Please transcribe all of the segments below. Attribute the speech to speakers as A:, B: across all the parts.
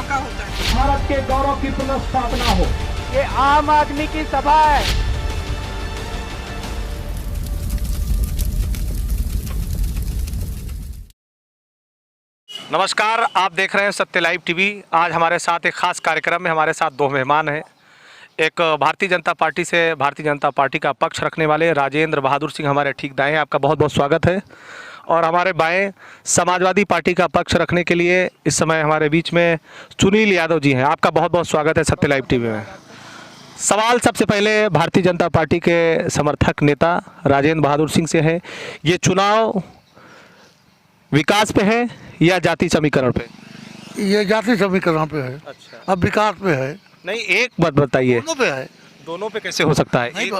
A: का होता है।
B: भारत के गौरव की पुनर्स्थापना हो।
C: ये आम आदमी की सभा है।
D: नमस्कार, आप देख रहे हैं सत्य लाइव टीवी। आज हमारे साथ एक खास कार्यक्रम में हमारे साथ दो मेहमान हैं। एक भारतीय जनता पार्टी का पक्ष रखने वाले राजेंद्र बहादुर सिंह हमारे ठीक दाएं, आपका बहुत बहुत स्वागत है। और हमारे बाएं समाजवादी पार्टी का पक्ष रखने के लिए इस समय हमारे बीच में सुनील यादव जी हैं, आपका बहुत बहुत स्वागत है सत्य लाइव टीवी में। सवाल सबसे पहले भारतीय जनता पार्टी के समर्थक नेता राजेंद्र बहादुर सिंह से है, ये चुनाव विकास पे है या जाति समीकरण पे?
E: ये जाति समीकरण पे है।
D: अच्छा,
E: अब विकास पे है।
D: नहीं, एक बात बताइए,
E: दोनों पे है।
D: दोनों पे कैसे हो सकता है?
E: नहीं,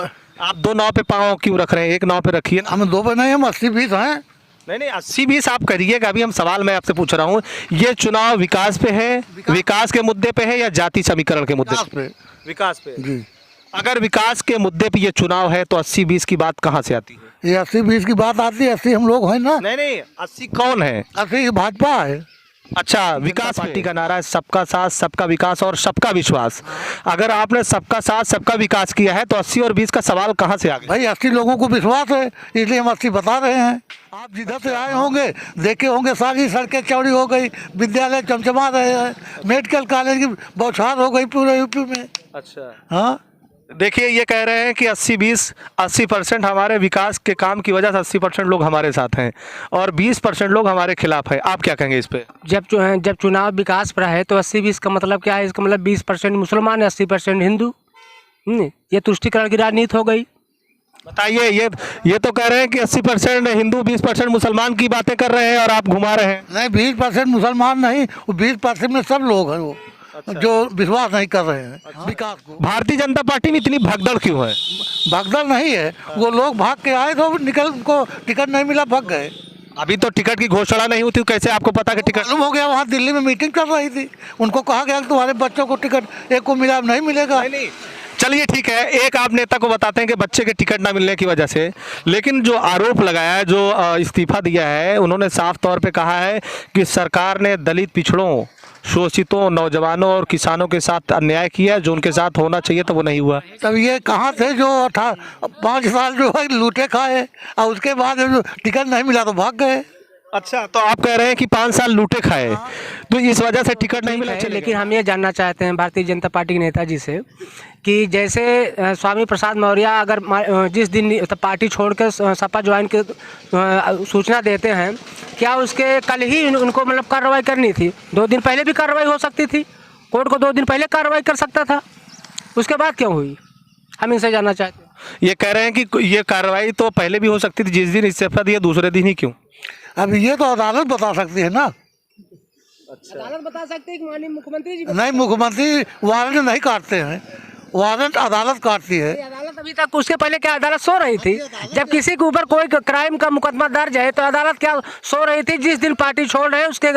D: आप दो नाव पे पाँव क्यों रख रहे हैं? एक नाव पे रखिए ना।
E: हम दो पे नहीं, हम 80-20 हैं।
D: नहीं, 80-20 आप करिएगा। अभी हम सवाल मैं आपसे पूछ रहा हूँ, ये चुनाव विकास पे है, विकास के मुद्दे पे है या जाति समीकरण के मुद्दे
E: विकास पे।
D: विकास पे
E: जी,
D: अगर विकास के मुद्दे पे ये चुनाव है तो 80-20 की बात कहाँ से आती है?
E: ये 80-20 की बात आती है। 80 हम लोग हैं ना।
D: नहीं, 80 कौन है?
E: 80 भाजपा है।
D: अच्छा, विकास पार्टी का नारा है सबका साथ, सबका विकास और सबका विश्वास। अगर आपने सबका साथ, सबका विकास किया है तो 80 और 20 का सवाल कहाँ से आ गया?
E: भाई 80 लोगों को विश्वास है, इसलिए हम 80 बता रहे हैं। आप जिधर से आए होंगे देखे होंगे, सारी सड़कें चौड़ी हो गई, विद्यालय चमचमा रहे हैं, मेडिकल कॉलेज की बौछार हो गई पूरे यूपी में।
D: अच्छा,
E: हाँ,
D: देखिए, ये कह रहे हैं कि 80% हमारे विकास के काम की वजह से 80% लोग हमारे साथ हैं और 20% लोग हमारे खिलाफ हैं। आप क्या कहेंगे इस पे?
C: जब चुनाव विकास पर है तो 80-20 का मतलब क्या है? इसका मतलब 20% मुसलमान, 80% हिंदू। ये तुष्टिकरण की राजनीति हो गई।
D: बताइए, ये तो कह रहे हैं कि 80% हिंदू, 20% मुसलमान की बातें कर रहे हैं और आप घुमा रहे हैं।
E: नहीं, 20% मुसलमान नहीं, वो 20% में सब लोग हैं वो। अच्छा। जो विश्वास नहीं कर रहे हैं। अच्छा। विकास को।
D: भारतीय जनता पार्टी में इतनी भगदड़ क्यों है?
E: भगदड़ नहीं है, वो लोग भाग के आए तो निकल, उनको टिकट नहीं मिला, भाग गए।
D: अभी तो टिकट की घोषणा नहीं हुई थी, कैसे आपको पता कि टिकट?
E: मालूम हो गया, वहाँ दिल्ली में मीटिंग कर रही थी, उनको कहा गया कि तुम्हारे बच्चों को टिकट एक को मिला, नहीं मिलेगा।
D: नहीं, चलिए ठीक है, एक आप नेता को बताते हैं कि बच्चे के टिकट ना मिलने की वजह से, लेकिन जो आरोप लगाया है, जो इस्तीफा दिया है, उन्होंने साफ तौर पे कहा है कि सरकार ने दलित, पिछड़ों, शोषितों, नौजवानों और किसानों के साथ अन्याय किया, जो उनके साथ होना चाहिए तो वो नहीं हुआ।
E: तब ये कहाँ थे जो 5 साल जो है लूटे खाए और उसके बाद जो टिकट नहीं मिला तो भाग गए।
D: अच्छा, तो आप कह रहे हैं कि 5 साल लूटे खाए, तो इस वजह से टिकट नहीं मिला।
C: लेकिन हम ये जानना चाहते हैं भारतीय जनता पार्टी के नेताजी से कि जैसे स्वामी प्रसाद मौर्य अगर जिस दिन पार्टी छोड़ कर सपा ज्वाइन के सूचना देते हैं, क्या उसके कल ही उनको मतलब कार्रवाई करनी थी? 2 दिन पहले भी कार्रवाई हो सकती थी, कोर्ट को 2 दिन पहले कार्रवाई कर सकता था, उसके बाद क्यों हुई? हम इनसे जानना चाहते हैं।
D: ये कह रहे हैं कि ये कार्रवाई तो पहले भी हो सकती थी, जिस दिन इस्तीफा दिया दूसरे दिन ही क्यों?
E: अब ये तो अदालत बता सकती है ना।
C: अच्छा, अदालत बता सकती है कि माननीय मुख्यमंत्री जी?
E: नहीं, मुख्यमंत्री वारंट नहीं काटते हैं, वारंट अदालत काटती है।
C: अदालत अभी तक, उसके पहले क्या अदालत सो रही थी? जब किसी के ऊपर कोई क्राइम का मुकदमा दर्ज है तो अदालत क्या सो रही थी? जिस दिन पार्टी छोड़ रहे हैं उसके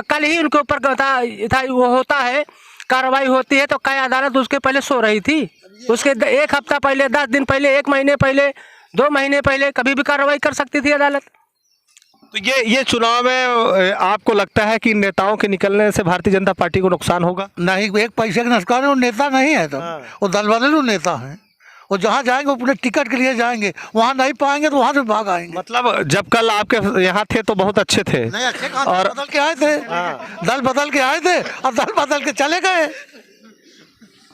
C: कल ही उनके ऊपर था वो होता है, कार्रवाई होती है, तो क्या अदालत उसके पहले सो रही थी? उसके 1 हफ्ता पहले, 10 दिन पहले, 1 महीने पहले, 2 महीने पहले कभी भी कार्रवाई कर सकती थी अदालत।
D: तो ये चुनाव में आपको लगता है कि नेताओं के निकलने से भारतीय जनता पार्टी को नुकसान होगा?
E: नहीं, एक पैसे का नुकसान है, वो नेता नहीं है, तो वो दल बदलू नेता हैं। वो जहाँ जाएंगे वो अपने टिकट के लिए जाएंगे, वहाँ नहीं पाएंगे तो वहाँ से भाग आएंगे।
D: मतलब जब कल आपके यहाँ थे तो बहुत अच्छे थे।
E: नहीं, अच्छे कहाँ, और बदल के आए थे, दल बदल के आए थे और दल बदल के चले गए।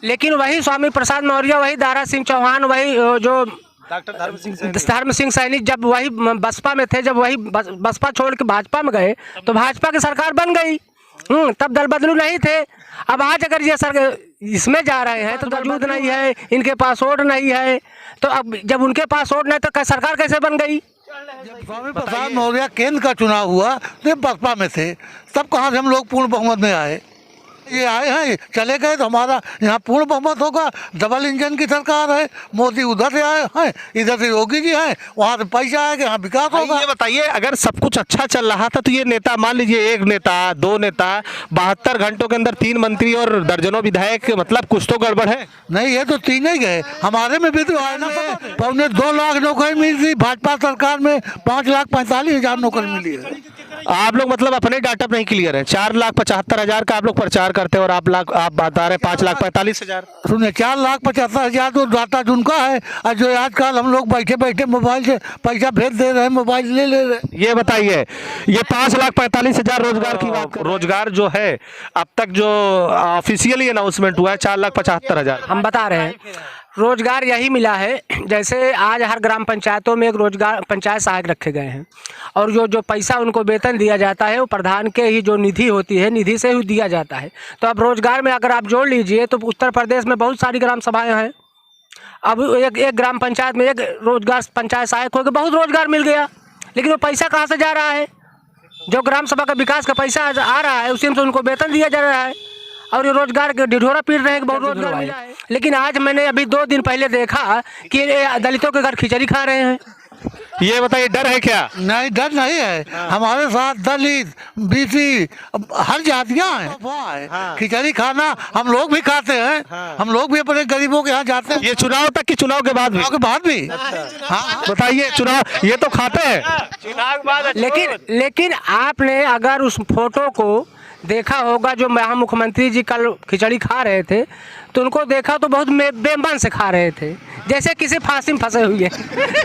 C: लेकिन वही स्वामी प्रसाद मौर्य, वही दारा सिंह चौहान, वही जो
D: डॉक्टर
C: धर्म सिंह सैनी जब वही बसपा में थे, जब वही बसपा छोड़ के भाजपा में गए तो भाजपा की सरकार बन गई। तब दल बदलू नहीं थे। अब आज अगर ये सरकार इसमें जा रहे हैं तो वजूद नहीं है, इनके पास वोट नहीं है, तो अब जब उनके पास वोट नहीं तो सरकार कैसे बन गई?
E: स्वामी प्रसाद मौर्य केंद्र का चुनाव हुआ तो बसपा में थे, तब कहाँ से हम लोग पूर्ण बहुमत में आए? ये आए हैं, चले गए तो हमारा यहाँ पूर्ण बहुमत होगा। डबल इंजन की सरकार है, मोदी उधर से आए हैं, इधर से योगी जी हैं, वहाँ से पैसा आएगा, यहाँ विकास होगा।
D: ये बताइए, अगर सब कुछ अच्छा चल रहा था तो ये नेता, मान लीजिए 1 नेता, 2 नेता, 72 घंटों के अंदर 3 मंत्री और दर्जनों विधायक, मतलब कुछ तो गड़बड़ है।
E: नहीं, ये तो 3 ही गए, हमारे में भी तो आए ना। 2.25 लाख नौकरी मिली थी भाजपा सरकार में, 5,45,000 नौकरी मिली है।
D: आप लोग मतलब अपने डाटा पर नहीं क्लियर है। 4,75,000 का आप लोग प्रचार करते हैं और आप बता रहे 5,45,000।
E: सुनिए, 4,75,000 तो डाटा जिनका है, और जो आजकल हम लोग बैठे बैठे मोबाइल से पैसा भेज दे रहे हैं, मोबाइल ले ले रहे हैं।
D: ये बताइए, ये 5,45,000 रोजगार की बात कर, रोजगार जो है अब तक जो ऑफिशियली अनाउंसमेंट हुआ है 4,75,000।
C: हम बता रहे हैं रोजगार यही मिला है। जैसे आज हर ग्राम पंचायतों में एक रोजगार पंचायत सहायक रखे गए हैं, और जो पैसा उनको वेतन दिया जाता है वो प्रधान के ही जो निधि होती है, निधि से ही दिया जाता है। तो अब रोजगार में अगर आप जोड़ लीजिए तो उत्तर प्रदेश में बहुत सारी ग्राम सभाएं हैं। अब एक ग्राम पंचायत में एक रोजगार पंचायत सहायक हो गया, बहुत रोजगार मिल गया, लेकिन वो पैसा कहाँ से जा रहा है? जो ग्राम सभा का विकास का पैसा आ रहा है उसी में से उनको वेतन दिया जा रहा है, और ये रोजगार के ढिढोरा पीट रहे हैं कि बहुत रोजगार मिला है। लेकिन आज मैंने अभी 2 दिन पहले देखा कि ये दलितों के घर खिचड़ी खा रहे हैं।
D: ये बताइए, डर है क्या?
E: नहीं, डर नहीं है। हमारे साथ दलित, बीसी, हर जातियां हैं। खिचड़ी खाना हम लोग भी खाते हैं। हम लोग भी अपने गरीबों के यहाँ जाते हैं।
D: ये चुनाव तक कि चुनाव के बाद भी?
E: चुनाव के बाद भी।
D: हाँ बताइए, चुनाव ये तो खाते हैं,
C: लेकिन आपने अगर उस फोटो को देखा होगा जो यहाँ मुख्यमंत्री जी कल खिचड़ी खा रहे थे, तो उनको देखा तो बहुत बेमन से खा रहे थे, जैसे किसी फांसी में फंसे हुए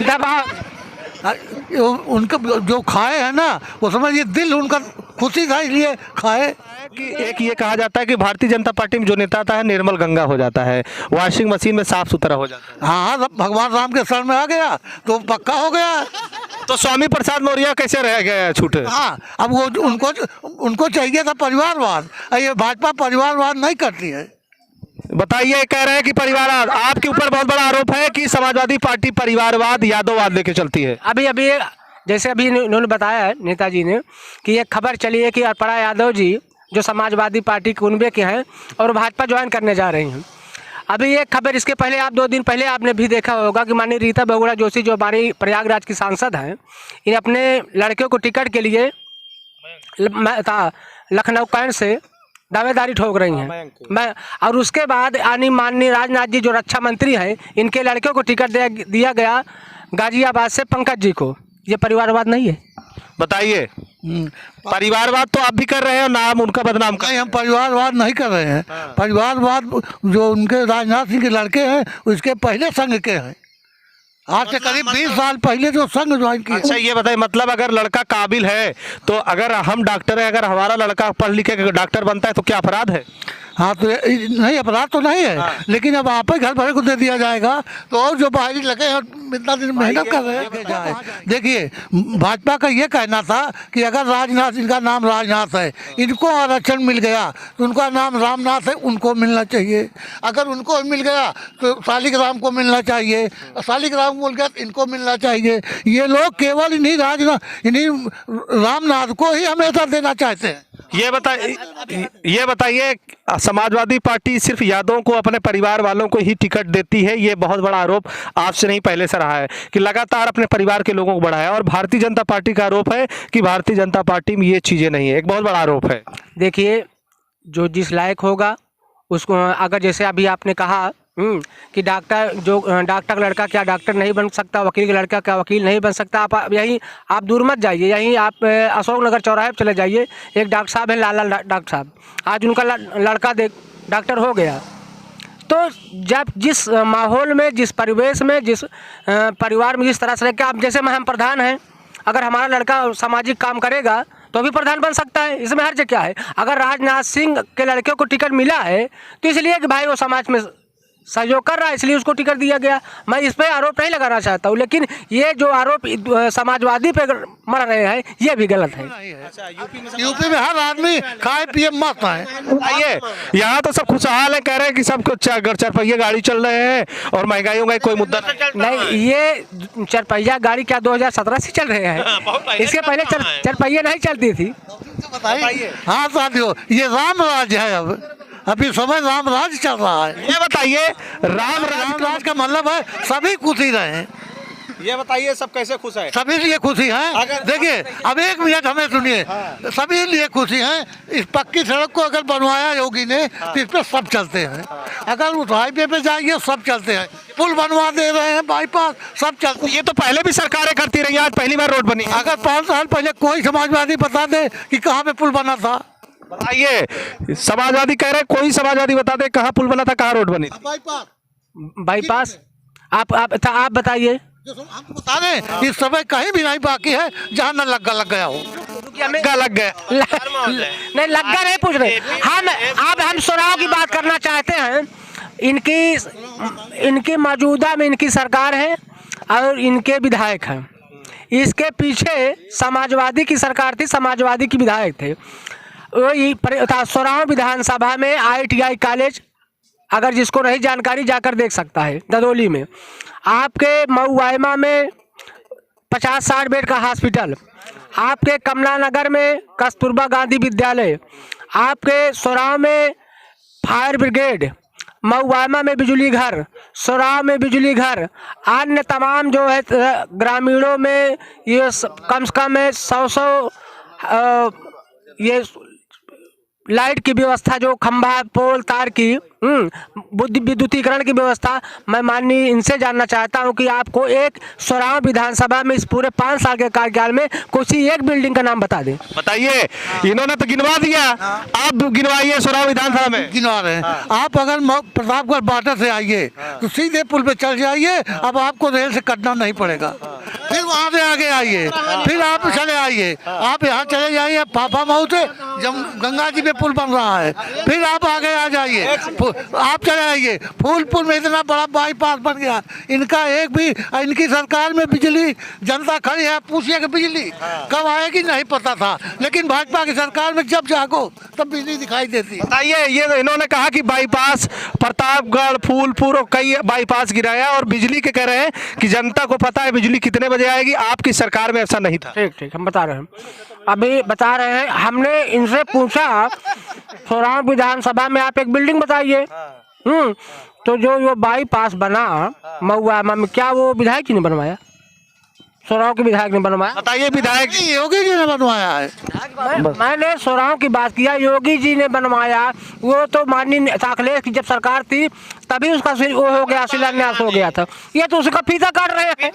C: दबाव।
E: उनका जो खाए हैं ना, वो समझिए दिल उनका खुशी था इसलिए खाए।
D: कि एक ये कहा जाता है कि भारतीय जनता पार्टी में जो नेता आता है निर्मल गंगा हो जाता है, वॉशिंग मशीन में साफ सुथरा हो जाता है।
E: हाँ, भगवान राम के शरण में आ गया तो पक्का हो गया।
D: तो स्वामी प्रसाद मौर्य कैसे रह गए छूटे?
E: हाँ, अब वो उनको चाहिए था परिवारवाद, ये भाजपा परिवारवाद नहीं करती है।
D: बताइए, कह रहे हैं कि परिवारवाद, आपके ऊपर बहुत बड़ा आरोप है कि समाजवादी पार्टी परिवारवाद, यादववाद लेके चलती है।
C: अभी जैसे अभी इन्होंने बताया है नेताजी ने कि ये खबर चली है कि अर्पणा यादव जी जो समाजवादी पार्टी कुनबे के हैं और भाजपा ज्वाइन करने जा रही हैं। अभी ये खबर, इसके पहले आप 2 दिन पहले आपने भी देखा होगा कि माननीय रीता बहुगुणा जोशी जो हमारी प्रयागराज की सांसद हैं, इन अपने लड़कियों को टिकट के लिए लखनऊ कैंट से दावेदारी ठोक रही हैं। और उसके बाद माननीय राजनाथ जी जो रक्षा मंत्री हैं, इनके लड़कियों को टिकट दिया गया गाजियाबाद से पंकज जी को। ये परिवारवाद नहीं है?
D: बताइए, परिवारवाद तो आप भी कर रहे हैं, नाम उनका बदनाम कर।
E: नहीं, हम परिवारवाद नहीं कर रहे हैं। परिवारवाद जो उनके राजनाथ सिंह के लड़के हैं उसके पहले संघ के हैं, आज से करीब 20 साल पहले जो संघ ज्वाइन किया।
D: अच्छा, ये बताइए, मतलब अगर लड़का काबिल है तो अगर हम डॉक्टर हैं, अगर हमारा लड़का पढ़ लिख के डॉक्टर बनता है तो क्या अपराध है?
E: हाँ, तो नहीं, अपराध तो नहीं है। लेकिन अब आप ही घर भरे को दे दिया जाएगा तो और जो बाहरी लगे हैं इतना दिन मेहनत कर रहे हैं। देखिए, भाजपा का ये कहना था कि अगर राजनाथ, इनका नाम राजनाथ है, इनको आरक्षण मिल गया तो उनका नाम रामनाथ है, उनको मिलना चाहिए। अगर उनको मिल गया तो शालिग्राम को मिलना चाहिए, शालिग्राम को मिल गया तो इनको मिलना चाहिए। ये लोग केवल इन्हीं रामनाथ को ही हमेशा देना चाहते हैं।
D: ये बताइए, समाजवादी पार्टी सिर्फ यादवों को, अपने परिवार वालों को ही टिकट देती है। ये बहुत बड़ा आरोप आपसे नहीं पहले से रहा है कि लगातार अपने परिवार के लोगों को बढ़ाया, और भारतीय जनता पार्टी का आरोप है कि भारतीय जनता पार्टी में ये चीज़ें नहीं है। एक बहुत बड़ा आरोप है।
C: देखिए, जो जिस लायक होगा उसको, अगर जैसे अभी आपने कहा कि डॉक्टर लड़का क्या डॉक्टर नहीं बन सकता, वकील का लड़का क्या वकील नहीं बन सकता। आप दूर मत जाइए, यहीं आप अशोक नगर चौराहे पर चले जाइए। एक डॉक्टर साहब हैं, लाला डॉक्टर साहब, आज उनका लड़का डॉक्टर हो गया। तो जब जिस माहौल में, जिस परिवेश में, जिस परिवार में जिस तरह से, क्या आप जैसे हम प्रधान हैं, अगर हमारा लड़का सामाजिक काम करेगा तो भी प्रधान बन सकता है, इसमें हर्ज क्या है? अगर राजनाथ सिंह के लड़के को टिकट मिला है तो इसलिए कि भाई वो समाज में सहयोग कर रहा है, इसलिए उसको टिकट दिया गया। मैं इस पे आरोप नहीं लगाना चाहता हूँ, लेकिन ये जो आरोप समाजवादी पे मर रहे हैं ये भी गलत है।
E: यूपी में हर आदमी खाए पिए मस्त है।
D: आइए, यहाँ तो सब खुशहाल है, कह रहे हैं कि सब कुछ 4 गाड़ी चल रहे हैं और महंगाई होगा, कोई मुद्दा
C: नहीं। ये 4 गाड़ी क्या 2017 से चल रहे हैं? इसके पहले 4 नहीं चलती थी।
E: हाँ साथियों, ये राम राज है, अभी समय राम राज चल रहा है।
D: ये बताइए, राम
E: राज का मतलब है सभी खुशी रहे।
D: ये बताइए सब कैसे खुश है?
E: सभी लिए खुशी है।
D: अगर-
E: देखिए अब 1 मिनट हमें सुनिए, सभी लिए खुशी है। इस पक्की सड़क को अगर बनवाया योगी ने तो इस पे सब चलते हैं। अगर उस हाईवे पे जाइए सब चलते हैं, पुल बनवा दे रहे हैं, बाईपास सब चलते हैं।
D: ये तो पहले भी सरकारें करती रही, आज पहली बार रोड बनी।
E: अगर 5 साल पहले कोई समाजवादी बता दे कि कहाँ पे पुल बना था,
D: बताइए, समाजवादी कह रहे, कोई समाजवादी बता दे कहाँ पुल बना था, कहाँ रोड बनी थी?
C: बाईपास आप बताइए।
E: हम तो बता रहे इस समय कहीं भी नहीं बाकी है जहाँ न लग गया हो।
D: क्या लग गया?
C: नहीं लग्गा नहीं पूछ रहे हम। अब हम चुनाव की बात करना चाहते हैं। इनकी मौजूदा में इनकी सरकार है और इनके विधायक हैं। इसके पीछे समाजवादी की सरकार थी, समाजवादी की विधायक थे। वही सोराव विधानसभा में ITI कॉलेज, अगर जिसको नहीं जानकारी जाकर देख सकता है, ददोली में। आपके मऊआयमा में 50-60 बेड का हॉस्पिटल, आपके कमला नगर में कस्तूरबा गांधी विद्यालय, आपके सोराव में फायर ब्रिगेड, मऊआयमा में बिजली घर, सोराव में बिजली घर, अन्य तमाम जो है ग्रामीणों में ये कम से कम 100 ये लाइट की व्यवस्था, जो खंभा पोल तार की विद्युतीकरण की व्यवस्था। मैं माननीय इनसे जानना चाहता हूं कि आपको एक सोराव विधानसभा में इस पूरे 5 साल के कार्यकाल में किसी एक बिल्डिंग का नाम बता दें।
D: बताइए, इन्होंने तो गिनवा दिया, आप गिनवाइए सोराव विधानसभा में।
E: गिनवा रहे हैं। आप अगर प्रतापगढ़ बॉर्डर से आइए तो सीधे पुल पे चल जाइए, अब आपको रेल से कटना नहीं पड़ेगा। फिर वहाँ से आगे आइए, फिर आप चले आइए, आप यहाँ चले जाइए पापा मऊ से गंगा जी पे पुल बन रहा है, फिर आप आगे आ जाइए, आप चले आइए फूलपुर में इतना बड़ा बाईपास बन गया। इनका एक भी, इनकी सरकार में बिजली जनता खड़ी है, पूछिए कि बिजली कब आएगी नहीं पता था, लेकिन भाजपा की सरकार में जब जागो तब बिजली दिखाई देती।
D: बताइए, ये इन्होंने कहा कि बाईपास प्रतापगढ़, फूलपुर और कई बाईपास गिराया और बिजली के कह रहे हैं कि जनता को पता है बिजली कितने बजे आएगी। आपकी सरकार में ऐसा नहीं था।
C: ठीक हम बता रहे हैं, अभी बता रहे हैं। हमने इनसे पूछा सोराव विधानसभा में आप एक बिल्डिंग बताइए। तो जो बाईपास बना मऊआयमा में, क्या वो विधायक जी ने बनवाया? सोराव के विधायक ने बनवाया?
D: बताइए, विधायक जी
E: योगी जी ने बनवाया है।
C: मैंने सोराव की बात किया, योगी जी ने बनवाया। वो तो माननीय अखिलेश की जब सरकार थी तभी उसका वो हो गया, शिलान्यास हो गया था। ये तो उसका फीता काट रहे हैं।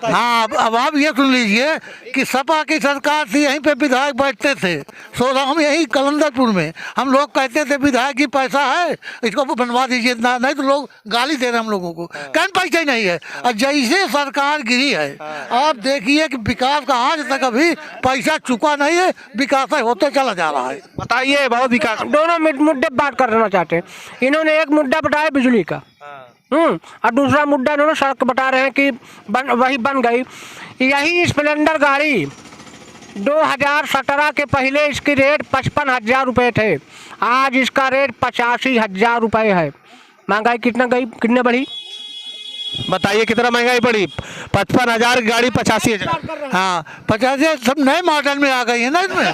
E: हाँ, अब आप ये सुन लीजिए कि सपा की सरकार थी, यहीं पे विधायक बैठते थे सोराव में, यही कलंदरपुर में। हम लोग कहते थे विधायक की पैसा है, इसको बनवा दीजिए, नहीं तो लोग गाली दे रहे हैं हम लोगों को, कहीं पैसा ही नहीं है। और जैसे सरकार गिरी है, आप देखिए कि विकास का आज तक अभी पैसा चुका नहीं है, विकास होते चला जा रहा है।
D: बताइए, बहुत विकास।
C: दोनों मुद्दे बात करना चाहते हैं। इन्होंने एक मुद्दा बताया बिजली का, और दूसरा मुद्दा इन्होंने सड़क बता रहे हैं कि वही बन गई। यही स्प्लेंडर गाड़ी 2017 के पहले इसकी रेट 55,000 रुपये थे, आज इसका रेट 85,000 रुपये है। महंगाई कितने बढ़ी?
D: बताइए, कितना महंगाई बढ़ी? 55,000 की गाड़ी 85,000।
E: हाँ, 85 सब नए मॉडल में आ गई है ना इसमें।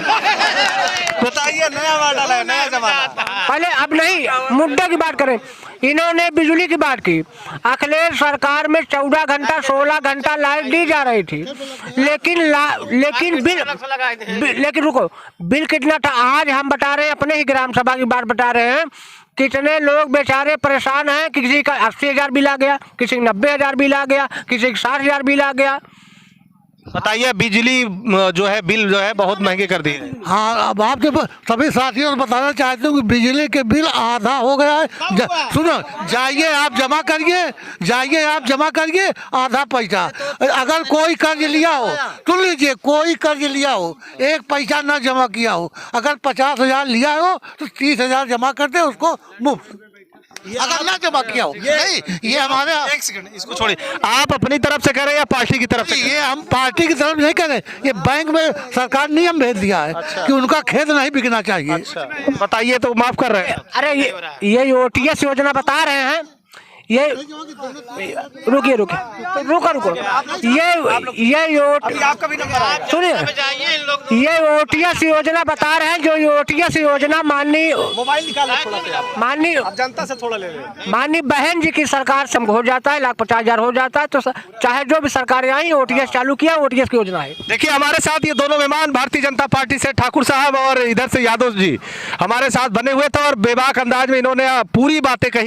D: बताइए, नया मॉडल है, नया जमाना।
C: पहले अब नहीं, मुद्दे की बात करें। इन्होंने बिजली की बात की। अखिलेश सरकार में 14 घंटा 16 घंटा लाइट दी जा रही थी, लेकिन लेकिन रुको, बिल कितना था? आज हम बता रहे हैं, अपने ही ग्राम सभा की बात बता रहे हैं, कितने लोग बेचारे परेशान हैं। किसी का 80,000 बिल आ गया, किसी का 90,000 बिल आ गया, किसी का 60,000 बिल आ गया।
D: बताइए, बिजली जो है बिल जो है बहुत महंगे कर दिए।
E: हाँ, अब आपके सभी साथियों को बताना चाहते हूँ कि बिजली के बिल आधा हो गया है। सुनो, जाइए आप जमा करिए आधा पैसा। अगर कोई कर्ज लिया हो, सुन लीजिए, कोई कर्ज लिया हो, एक पैसा ना जमा किया हो, अगर 50,000 लिया हो तो 30,000 जमा करते, उसको मुफ्त। अगर ना जमा किया हो, नहीं, ये हमारे।
D: एक सेकंड, इसको छोड़िए। आप अपनी तरफ से कह रहे हैं या पार्टी की तरफ से?
E: ये हम पार्टी की तरफ नहीं कह रहे, ये बैंक में सरकार नियम भेज दिया है कि उनका खेत नहीं बिकना चाहिए।
D: बताइए, तो माफ कर रहे हैं।
C: अरे ये OTS योजना बता रहे हैं, ये रुकिए रुको ये सुनिए, ये ओटीएस योजना बता रहे हैं। जो ओटीएस योजना माननीय
D: जनता से थोड़ा ले
C: माननीय बहन जी की सरकार से हो जाता है, 1,50,000 हो जाता है, तो चाहे जो भी सरकारें आई ओटीएस चालू किया, ओटीएस की योजना है।
D: देखिए हमारे साथ ये दोनों मेहमान भारतीय जनता पार्टी से ठाकुर साहब और इधर से यादव जी हमारे साथ बने हुए थे और बेबाक अंदाज में इन्होंने पूरी बातें कही।